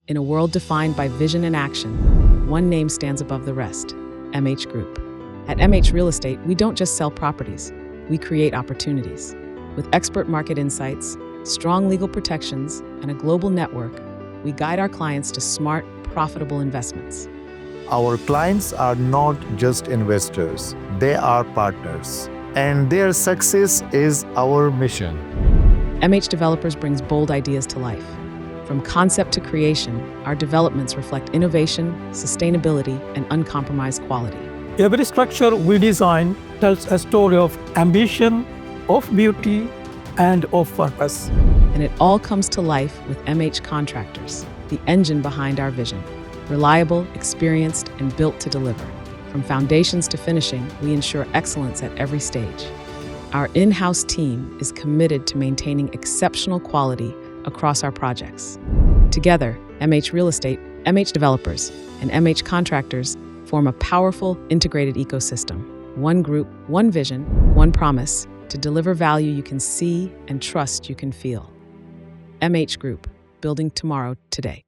In a world defined by vision and action, one name stands above the rest: MH Group. At MH Real Estate, we don't just sell properties, we create opportunities. With expert market insights, strong legal protections, and a global network, we guide our clients to smart, profitable investments. Our clients are not just investors, they are partners. And their success is our mission. MH Developers brings bold ideas to life. From concept to creation, our developments reflect innovation, sustainability, and uncompromised quality. Every structure we design tells a story of ambition, of beauty, and of purpose. And it all comes to life with MH Contractors, the engine behind our vision. Reliable, experienced, and built to deliver. From foundations to finishing, we ensure excellence at every stage. Our in-house team is committed to maintaining exceptional quality across our projects. Together, MH Real Estate, MH Developers, and MH Contractors form a powerful, integrated ecosystem. One group, one vision, one promise to deliver value you can see and trust you can feel. MH Group, building tomorrow today.